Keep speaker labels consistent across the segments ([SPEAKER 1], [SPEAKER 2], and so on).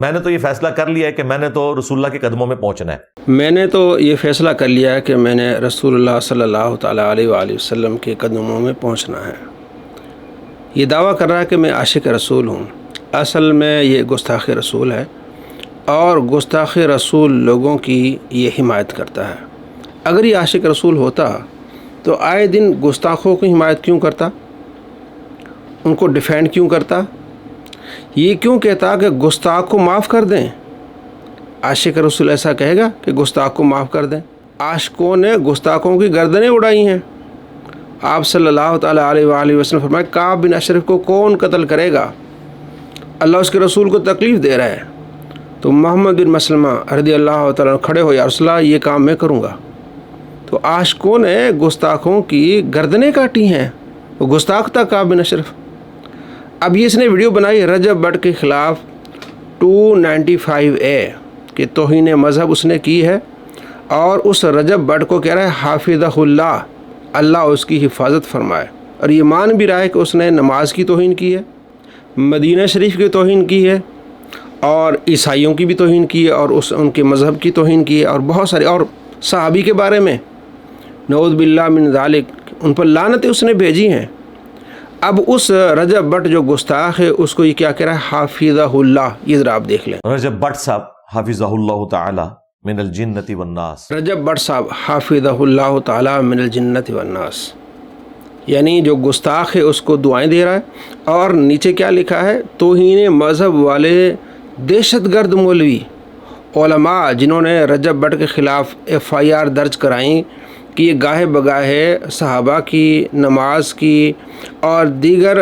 [SPEAKER 1] میں نے تو یہ فیصلہ کر لیا ہے کہ میں نے تو رسول اللہ کے قدموں میں پہنچنا ہے.
[SPEAKER 2] میں نے تو یہ فیصلہ کر لیا ہے کہ میں نے رسول اللہ صلی اللہ تعالیٰ علیہ وآلہ وسلم کے قدموں میں پہنچنا ہے. یہ دعویٰ کر رہا ہے کہ میں عاشق رسول ہوں. اصل میں یہ گستاخ رسول ہے، اور گستاخ رسول لوگوں کی یہ حمایت کرتا ہے. اگر یہ عاشق رسول ہوتا تو آئے دن گستاخوں کی حمایت کیوں کرتا، ان کو ڈیفینڈ کیوں کرتا؟ یہ کیوں کہتا کہ گستاخ کو معاف کر دیں؟ عاشق رسول ایسا کہے گا کہ گستاخ کو معاف کر دیں؟ عاشقوں نے گستاخوں کی گردنیں اڑائی ہیں. آپ صلی اللہ تعالیٰ علیہ وآلہ وسلم فرمائے کعب بن اشرف کو کون قتل کرے گا؟ اللہ اس کے رسول کو تکلیف دے رہا ہے. تو محمد بن مسلمہ رضی اللہ تعالیٰ کھڑے ہو، یا رسول اللہ یہ کام میں کروں گا. تو عاشقوں نے گستاخوں کی گردنیں کاٹی ہیں. وہ گستاخ تھا کعب بن اشرف. اب یہ اس نے ویڈیو بنائی رجب بٹ کے خلاف 295A کہ توہین مذہب اس نے کی ہے، اور اس رجب بٹ کو کہہ رہا ہے حافظہ اللہ، اللہ اس کی حفاظت فرمائے. اور یہ مان بھی رہا ہے کہ اس نے نماز کی توہین کی ہے، مدینہ شریف کی توہین کی ہے، اور عیسائیوں کی بھی توہین کی ہے، اور ان کے مذہب کی توہین کی ہے، اور بہت سارے اور صحابی کے بارے میں نعوذ باللہ من ذالک ان پر لعنتیں اس نے بھیجی ہیں. اب اس رجب بٹ جو گستاخ ہے اس کو یہ کیا کہہ رہا ہے حافظہ اللہ. یہ ذرا آپ دیکھ لیں.
[SPEAKER 1] رجب بٹ صاحب حافظہ اللہ تعالی من الجنۃ والناس.
[SPEAKER 2] رجب بٹ صاحب حافظہ اللہ تعالی من الجنۃ والناس، یعنی جو گستاخ ہے اس کو دعائیں دے رہا ہے. اور نیچے کیا لکھا ہے؟ توہین مذہب والے دہشت گرد مولوی علماء جنہوں نے رجب بٹ کے خلاف FIR درج کرائیں کہ یہ گاہے بگاہے صحابہ کی، نماز کی اور دیگر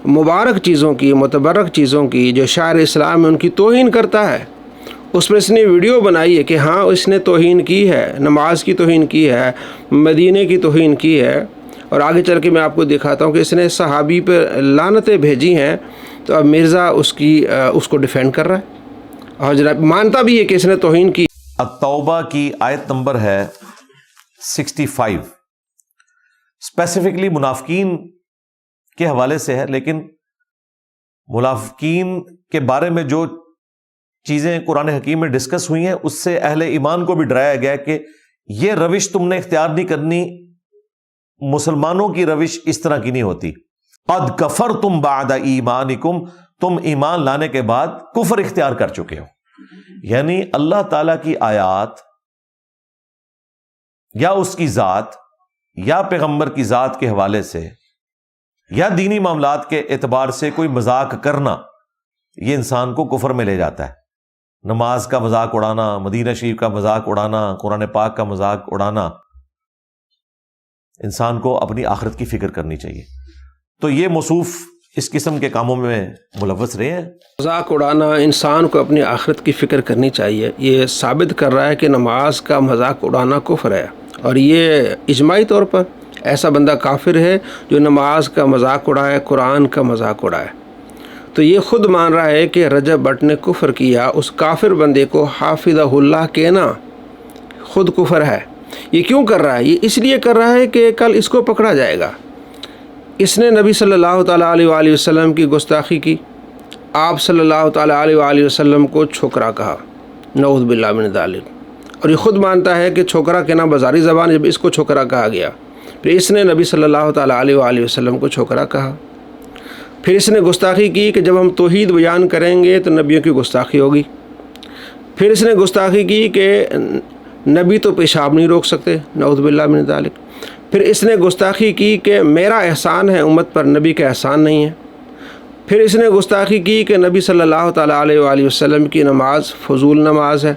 [SPEAKER 2] مبارک چیزوں کی، متبرک چیزوں کی جو شاعر اسلام ہے ان کی توہین کرتا ہے. اس میں اس نے ویڈیو بنائی ہے کہ ہاں اس نے توہین کی ہے، نماز کی توہین کی ہے، مدینے کی توہین کی ہے. اور آگے چل کے میں آپ کو دکھاتا ہوں کہ اس نے صحابی پہ لعنتیں بھیجی ہیں. تو اب مرزا اس کو ڈیفینڈ کر رہا ہے، اور جناب مانتا بھی ہے کہ اس نے توہین کی.
[SPEAKER 1] التوبہ کی آیت نمبر ہے 65، اسپیسیفکلی منافقین کے حوالے سے ہے، لیکن منافقین کے بارے میں جو چیزیں قرآن حکیم میں ڈسکس ہوئی ہیں اس سے اہل ایمان کو بھی ڈرایا گیا کہ یہ روش تم نے اختیار نہیں کرنی، مسلمانوں کی روش اس طرح کی نہیں ہوتی. قد کفرتم بعد ایمانکم، تم ایمان لانے کے بعد کفر اختیار کر چکے ہو. یعنی اللہ تعالیٰ کی آیات یا اس کی ذات یا پیغمبر کی ذات کے حوالے سے یا دینی معاملات کے اعتبار سے کوئی مذاق کرنا، یہ انسان کو کفر میں لے جاتا ہے. نماز کا مذاق اڑانا، مدینہ شریف کا مذاق اڑانا، قرآن پاک کا مذاق اڑانا، انسان کو اپنی آخرت کی فکر کرنی چاہیے. تو یہ موصوف اس قسم کے کاموں میں ملوث رہے ہیں.
[SPEAKER 2] مذاق اڑانا، انسان کو اپنی آخرت کی فکر کرنی چاہیے، یہ ثابت کر رہا ہے کہ نماز کا مذاق اڑانا کفر ہے. اور یہ اجماعی طور پر ایسا بندہ کافر ہے جو نماز کا مذاق اڑائے، قرآن کا مذاق اڑائے. تو یہ خود مان رہا ہے کہ رجب بٹ نے کفر کیا. اس کافر بندے کو حافظہ اللہ کہنا خود کفر ہے. یہ کیوں کر رہا ہے؟ یہ اس لیے کر رہا ہے کہ کل اس کو پکڑا جائے گا. اس نے نبی صلی اللہ تعالیٰ علیہ وآلہ وسلم کی گستاخی کی، آپ صلی اللہ تعالیٰ علیہ وآلہ وسلم کو چھوکرا کہا، نعوذ باللہ من ذالک. اور یہ خود مانتا ہے کہ چھوکرا کہنا بازاری زبان، جب اس کو چھوکرا کہا گیا. پھر اس نے نبی صلی اللہ تعالیٰ علیہ وآلہ وسلم کو چھوکرا کہا. پھر اس نے گستاخی کی کہ جب ہم توحید بیان کریں گے تو نبیوں کی گستاخی ہوگی. پھر اس نے گستاخی کی کہ نبی تو پیشاب نہیں روک سکتے، نعوذ باللہ من ذالک. پھر اس نے گستاخی کی کہ میرا احسان ہے امت پر، نبی کا احسان نہیں ہے. پھر اس نے گستاخی کی کہ نبی صلی اللہ تعالیٰ علیہ وآلہ وسلم کی نماز فضول نماز ہے.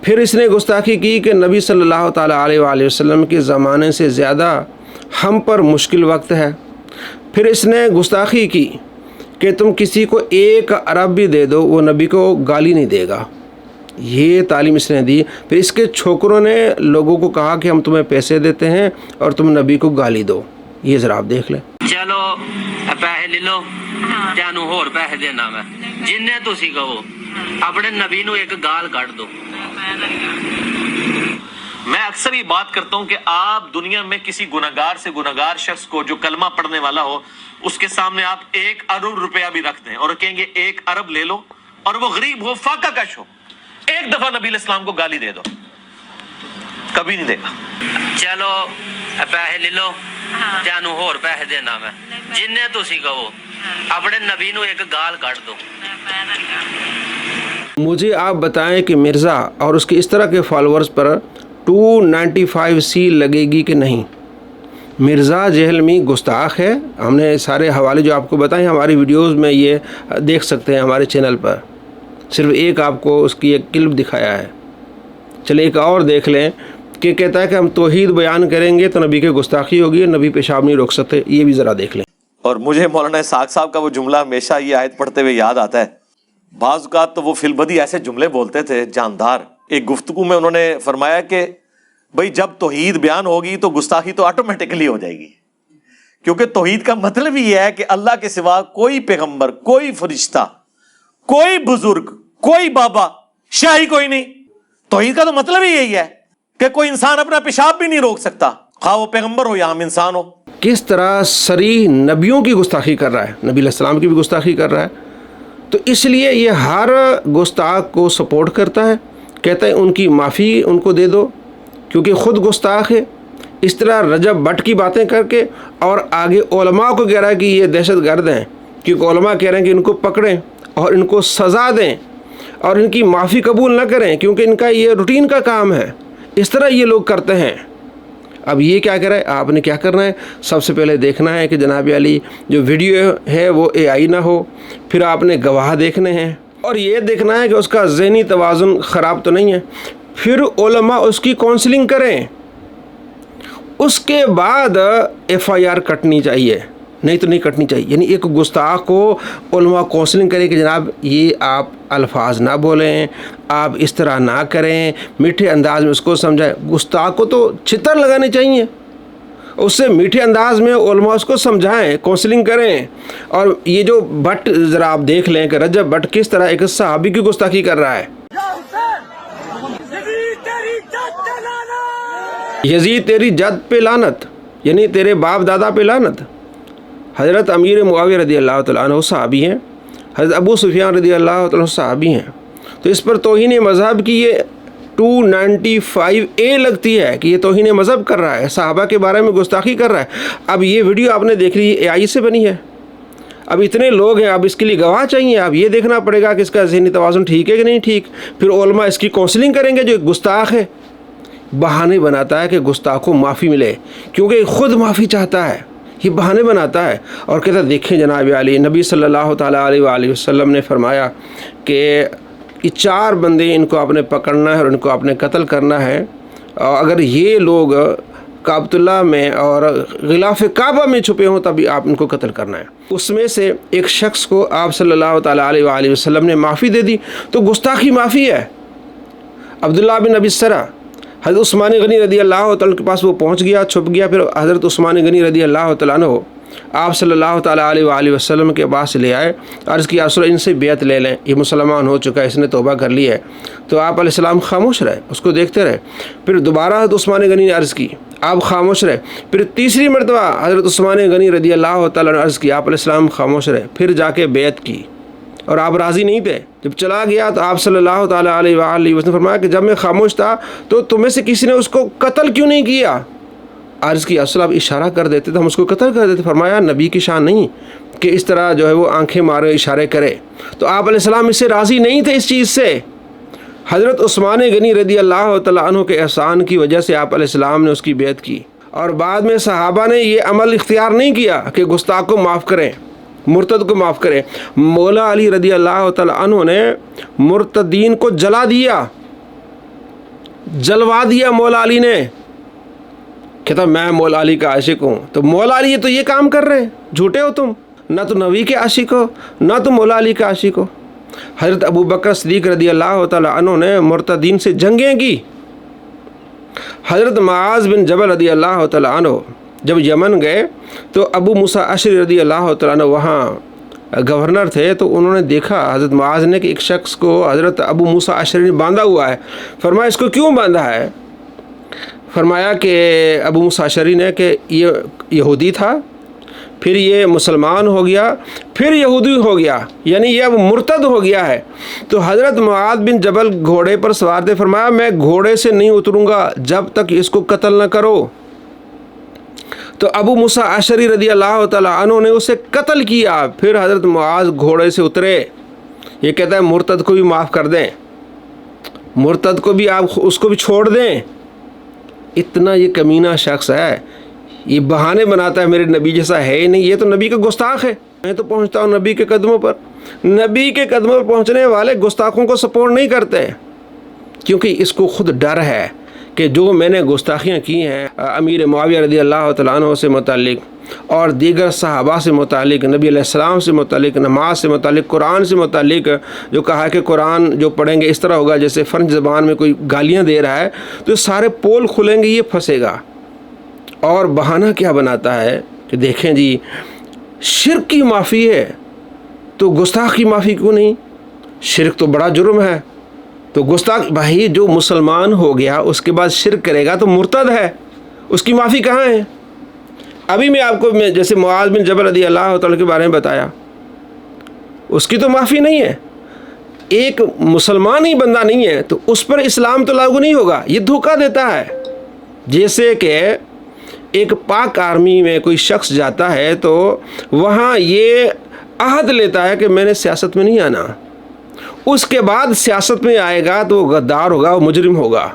[SPEAKER 2] پھر اس نے گستاخی کی کہ نبی صلی اللہ تعالیٰ علیہ وآلہ وسلم کے زمانے سے زیادہ ہم پر مشکل وقت ہے. پھر اس نے گستاخی کی کہ تم کسی کو 1 ارب بھی دے دو وہ نبی کو گالی نہیں دے گا. یہ تعلیم اس نے دی. پھر اس کے چھوکروں نے لوگوں کو کہا کہ ہم تمہیں پیسے دیتے ہیں اور تم نبی کو گالی دو. یہ ذرا آپ دیکھ لیں.
[SPEAKER 3] چلو پیسے لے لو، تینوں ہور پیسے دینا میں جن تسی کہو، اپنے نبی نو ایک گال کٹ دو. میں اکثر یہ بات کرتا ہوں کہ آپ دنیا میں کسی گناہگار سے گناہگار شخص کو جو کلمہ پڑھنے والا ہو، اس کے سامنے آپ 1 ارب روپیہ بھی رکھ دیں اور کہیں گے 1 ارب لے لو،
[SPEAKER 1] اور وہ غریب ہو، فاقہ کش ہو، ایک دفعہ نبی علیہ السلام کو گالی دے دو، کبھی نہیں دے گا.
[SPEAKER 3] چلو پیسے لے لو، تینوں ہور پیسے دینا میں، جن تسی کہو اپنے نبی نو ایک گال کٹ دو.
[SPEAKER 2] مجھے آپ بتائیں کہ مرزا اور اس کے اس طرح کے فالورز پر 295C لگے گی کہ نہیں؟ مرزا جہلمی گستاخ ہے. ہم نے سارے حوالے جو آپ کو بتائیں ہماری ویڈیوز میں یہ دیکھ سکتے ہیں ہمارے چینل پر. صرف ایک آپ کو اس کی ایک کلپ دکھایا ہے. چلے ایک اور دیکھ لیں کہ کہتا ہے کہ ہم توحید بیان کریں گے تو نبی کی گستاخی ہوگی اور نبی پیشاب نہیں روک سکتے. یہ بھی ذرا دیکھ لیں.
[SPEAKER 1] اور مجھے مولانا اسحاق صاحب کا وہ جملہ ہمیشہ یہ آیت پڑھتے ہوئے یاد آتا ہے. بعض اوقات تو وہ فی البدی ایسے جملے بولتے تھے جاندار. ایک گفتگو میں انہوں نے فرمایا کہ بھئی جب توحید بیان ہوگی تو گستاخی تو آٹومیٹکلی ہو جائے گی، کیونکہ توحید کا مطلب ہی ہے کہ اللہ کے سوا کوئی پیغمبر، کوئی فرشتہ، کوئی بزرگ، کوئی بابا، شاہی کوئی نہیں. توحید کا تو مطلب ہی یہی ہے کہ کوئی انسان اپنا پیشاب بھی نہیں روک سکتا، خواہ وہ پیغمبر ہو یا ہم انسان ہو.
[SPEAKER 2] کس طرح صریح نبیوں کی گستاخی کر رہا ہے، نبی علیہ السلام کی بھی گستاخی کر رہا ہے. تو اس لیے یہ ہر گستاخ کو سپورٹ کرتا ہے، کہتا ہے ان کی معافی ان کو دے دو کیونکہ خود گستاخ ہے. اس طرح رجب بٹ کی باتیں کر کے اور آگے علماء کو کہہ رہا ہے کہ یہ دہشت گرد ہیں، کیونکہ علماء کہہ رہے ہیں کہ ان کو پکڑیں اور ان کو سزا دیں اور ان کی معافی قبول نہ کریں کیونکہ ان کا یہ روٹین کا کام ہے. اس طرح یہ لوگ کرتے ہیں. اب یہ کیا کر رہا ہے؟ آپ نے کیا کرنا ہے؟ سب سے پہلے دیکھنا ہے کہ جناب علی جو ویڈیو ہے وہ AI نہ ہو. پھر آپ نے گواہ دیکھنے ہیں اور یہ دیکھنا ہے کہ اس کا ذہنی توازن خراب تو نہیں ہے. پھر علماء اس کی کونسلنگ کریں. اس کے بعد FIR کٹنی چاہیے، نہیں تو نہیں کٹنی چاہیے. یعنی ایک گستاخ کو علماء کونسلنگ کرے کہ جناب یہ آپ الفاظ نہ بولیں، آپ اس طرح نہ کریں، میٹھے انداز میں اس کو سمجھائیں. گستاخ کو تو چھتر لگانے چاہیے، اس سے میٹھے انداز میں علماء اس کو سمجھائیں، کونسلنگ کریں. اور یہ جو بٹ ذرا آپ دیکھ لیں کہ رجب بٹ کس طرح ایک صحابی کی گستاخی کر رہا ہے. یزید تیری جد پہ لعنت، یعنی تیرے باپ دادا پہ لعنت. حضرت امیر معاویہ رضی اللہ تعالیٰ عنہ صحابی ہیں، حضرت ابو سفیان رضی اللہ تعالیٰ عنہ صحابی ہیں. تو اس پر توہین مذہب کی یہ 295A لگتی ہے کہ یہ توہین مذہب کر رہا ہے، صحابہ کے بارے میں گستاخی کر رہا ہے. اب یہ ویڈیو آپ نے دیکھ لی AI سے بنی ہے. اب اتنے لوگ ہیں، اب اس کے لیے گواہ چاہیے. اب یہ دیکھنا پڑے گا کہ اس کا ذہنی توازن ٹھیک ہے کہ نہیں ٹھیک. پھر علماء اس کی کونسلنگ کریں گے. جو گستاخ ہے بہانے بناتا ہے کہ گستاخ کو معافی ملے کیونکہ خود معافی چاہتا ہے، یہ بہانے بناتا ہے اور کہتا ہے دیکھیں جناب علی، نبی صلی اللہ تعالیٰ علیہ وآلہ وسلم نے فرمایا کہ یہ 4 بندے ان کو آپ نے پکڑنا ہے اور ان کو آپ نے قتل کرنا ہے. اور اگر یہ لوگ کعبۃ اللہ میں اور غلاف کعبہ میں چھپے ہوں تبھی آپ ان کو قتل کرنا ہے. اس میں سے ایک شخص کو آپ صلی اللہ تعالیٰ علیہ وآلہ وسلم نے معافی دے دی تو گستاخی معافی ہے. عبداللہ بن ابی سرا حضرت عثمان غنی رضی اللہ تعالیٰ کے پاس وہ پہنچ گیا، چھپ گیا. پھر حضرت عثمان غنی رضی اللہ تعالیٰ عنہ آپ صلی اللہ تعالیٰ علیہ وآلہ وسلم کے پاس لے آئے. عرض کیا رسول ان سے بیعت لے لیں، یہ مسلمان ہو چکا ہے، اس نے توبہ کر لی ہے. تو آپ علیہ السلام خاموش رہے، اس کو دیکھتے رہے. پھر دوبارہ حضرت عثمان غنی نے عرض کی، آپ خاموش رہے. پھر تیسری مرتبہ حضرت عثمان غنی رضی اللہ تعالیٰ نے عرض کی، آپ علیہ السلام خاموش رہے. پھر جا کے بیعت کی اور آپ راضی نہیں تھے. جب چلا گیا تو آپ صلی اللہ تعالیٰ علیہ وآلہ وسلم نے فرمایا کہ جب میں خاموش تھا تو تمہیں سے کسی نے اس کو قتل کیوں نہیں کیا؟ عرض کی اصل آپ اشارہ کر دیتے تو ہم اس کو قتل کر دیتے. فرمایا نبی کی شان نہیں کہ اس طرح جو ہے وہ آنکھیں مارے اشارے کرے. تو آپ علیہ السلام اس سے راضی نہیں تھے اس چیز سے. حضرت عثمان غنی رضی اللہ تعالیٰ عنہ کے احسان کی وجہ سے آپ علیہ السلام نے اس کی بیعت کی. اور بعد میں صحابہ نے یہ عمل اختیار نہیں کیا کہ گستاخ کو معاف کریں، مرتد کو معاف کریں. مولا علی رضی اللہ تعالیٰ عنہ نے مرتدین کو جلا دیا، جلوا دیا مولا علی نے. کہتا میں مولا علی کا عاشق ہوں. تو مولا علی تو یہ کام کر رہے ہیں، جھوٹے ہو تم. نہ تو نبی کے عاشق ہو نہ تو مولا علی کا عاشق ہو. حضرت ابو بکر صدیق رضی اللہ تعالیٰ عنہ نے مرتدین سے جنگیں کی. حضرت معاذ بن جبل رضی اللہ تعالیٰ عنہ جب یمن گئے تو ابو موسیٰ اشعری رضی اللہ تعالیٰ عنہ وہاں گورنر تھے. تو انہوں نے دیکھا حضرت معاذ نے کہ ایک شخص کو حضرت ابو موسیٰ اشعری نے باندھا ہوا ہے. فرمایا اس کو کیوں باندھا ہے؟ فرمایا کہ ابو موسیٰ اشعری نے کہ یہ یہودی تھا، پھر یہ مسلمان ہو گیا، پھر یہودی ہو گیا، یعنی یہ اب مرتد ہو گیا ہے۔ تو حضرت معاذ بن جبل گھوڑے پر سوار تھے، فرمایا میں گھوڑے سے نہیں اتروں گا جب تک اس کو قتل نہ کرو۔ تو ابو موسیٰ اشعری رضی اللہ تعالیٰ عنہ نے اسے قتل کیا۔ پھر حضرت معاذ گھوڑے سے اترے۔ یہ کہتا ہے مرتد کو بھی معاف کر دیں، مرتد کو بھی آپ اس کو بھی چھوڑ دیں۔ اتنا یہ کمینہ شخص ہے، یہ بہانے بناتا ہے میرے نبی جیسا ہے ہی نہیں، یہ تو نبی کا گستاخ ہے۔ میں تو پہنچتا ہوں نبی کے قدموں پر، نبی کے قدموں پر پہنچنے والے گستاخوں کو سپورٹ نہیں کرتے، کیونکہ اس کو خود ڈر ہے کہ جو میں نے گستاخیاں کی ہیں امیر معاویہ رضی اللہ تعالیٰ عنہ سے متعلق اور دیگر صحابہ سے متعلق، نبی علیہ السلام سے متعلق، نماز سے متعلق، قرآن سے متعلق، جو کہا کہ قرآن جو پڑھیں گے اس طرح ہوگا جیسے فرنچ زبان میں کوئی گالیاں دے رہا ہے، تو یہ سارے پول کھلیں گے، یہ پھنسے گا۔ اور بہانہ کیا بناتا ہے کہ دیکھیں جی شرک کی معافی ہے تو گستاخ کی معافی کیوں نہیں؟ شرک تو بڑا جرم ہے، تو گستاخ بھائی جو مسلمان ہو گیا اس کے بعد شرک کرے گا تو مرتد ہے، اس کی معافی کہاں ہے؟ ابھی میں آپ کو جیسے معاذ بن جبل رضی اللہ تعالیٰ کے بارے میں بتایا، اس کی تو معافی نہیں ہے، ایک مسلمان ہی بندہ نہیں ہے تو اس پر اسلام تو لاگو نہیں ہوگا، یہ دھوکہ دیتا ہے۔ جیسے کہ ایک پاک آرمی میں کوئی شخص جاتا ہے تو وہاں یہ عہد لیتا ہے کہ میں نے سیاست میں نہیں آنا، اس کے بعد سیاست میں آئے گا تو وہ غدار ہوگا، وہ مجرم ہوگا،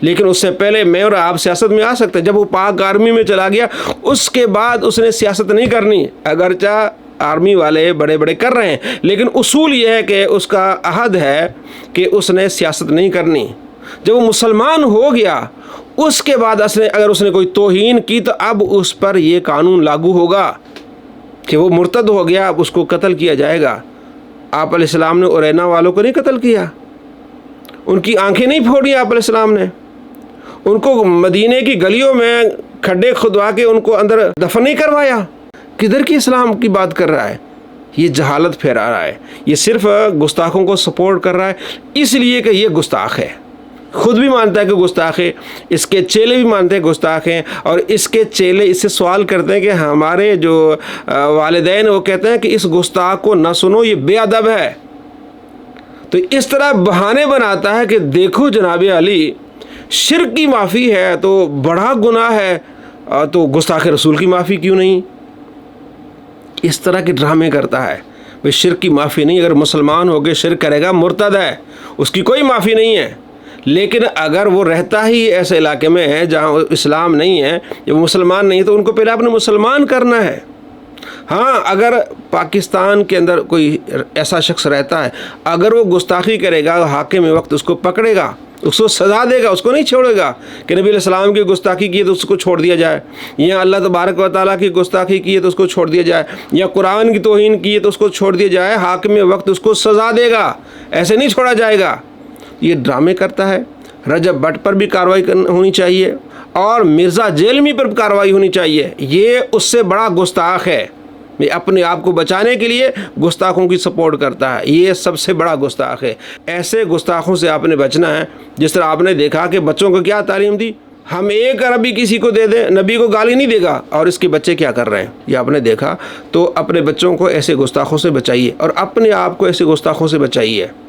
[SPEAKER 2] لیکن اس سے پہلے میں اور آپ سیاست میں آ سکتے ہیں۔ جب وہ پاک آرمی میں چلا گیا اس کے بعد اس نے سیاست نہیں کرنی، اگرچہ آرمی والے بڑے بڑے کر رہے ہیں، لیکن اصول یہ ہے کہ اس کا عہد ہے کہ اس نے سیاست نہیں کرنی۔ جب وہ مسلمان ہو گیا اس کے بعد اگر اس نے کوئی توہین کی تو اب اس پر یہ قانون لاگو ہوگا کہ وہ مرتد ہو گیا، اب اس کو قتل کیا جائے گا۔ آپ علیہ السلام نے ارینا والوں کو نہیں قتل کیا، ان کی آنکھیں نہیں پھوڑی آپ علیہ السلام نے، ان کو مدینے کی گلیوں میں کھڈے کھدوا کے ان کو اندر دفن نہیں کروایا۔ کدھر کی اسلام کی بات کر رہا ہے؟ یہ جہالت پھیلا رہا ہے، یہ صرف گستاخوں کو سپورٹ کر رہا ہے اس لیے کہ یہ گستاخ ہے، خود بھی مانتا ہے کہ گستاخ ہے، اس کے چیلے بھی مانتے ہیں گستاخ ہیں، اور اس کے چیلے اس سے سوال کرتے ہیں کہ ہمارے جو والدین وہ کہتے ہیں کہ اس گستاخ کو نہ سنو، یہ بے ادب ہے۔ تو اس طرح بہانے بناتا ہے کہ دیکھو جناب علی شرک کی معافی ہے تو بڑا گناہ ہے، تو گستاخ رسول کی معافی کیوں نہیں؟ اس طرح کے ڈرامے کرتا ہے۔ بھئی شرک کی معافی نہیں، اگر مسلمان ہو کے شرک کرے گا مرتد ہے، اس کی کوئی معافی نہیں ہے، لیکن اگر وہ رہتا ہی ایسے علاقے میں ہے جہاں اسلام نہیں ہے یا وہ مسلمان نہیں ہے تو ان کو پہلے اپنے مسلمان کرنا ہے۔ ہاں اگر پاکستان کے اندر کوئی ایسا شخص رہتا ہے، اگر وہ گستاخی کرے گا حاکم وقت اس کو پکڑے گا، اس کو سزا دے گا، اس کو نہیں چھوڑے گا کہ نبی علیہ السلام کی گستاخی کی ہے تو اس کو چھوڑ دیا جائے، یا اللہ تبارک و تعالیٰ کی گستاخی کی ہے تو اس کو چھوڑ دیا جائے، یا قرآن کی توہین کی ہے تو اس کو چھوڑ دیا جائے، حاکم وقت اس کو سزا دے گا، ایسے نہیں چھوڑا جائے گا۔ یہ ڈرامے کرتا ہے۔ رجب بٹ پر بھی کارروائی ہونی چاہیے اور مرزا جیلمی پر بھی کارروائی ہونی چاہیے، یہ اس سے بڑا گستاخ ہے، یہ اپنے آپ کو بچانے کے لیے گستاخوں کی سپورٹ کرتا ہے، یہ سب سے بڑا گستاخ ہے۔ ایسے گستاخوں سے آپ نے بچنا ہے۔ جس طرح آپ نے دیکھا کہ بچوں کو کیا تعلیم دی، ہم ایک عربی کسی کو دے دیں نبی کو گالی نہیں دے گا، اور اس کے بچے کیا کر رہے ہیں یہ آپ نے دیکھا۔ تو اپنے بچوں کو ایسے گستاخوں سے بچائیے اور اپنے آپ کو ایسے گستاخوں سے بچائیے۔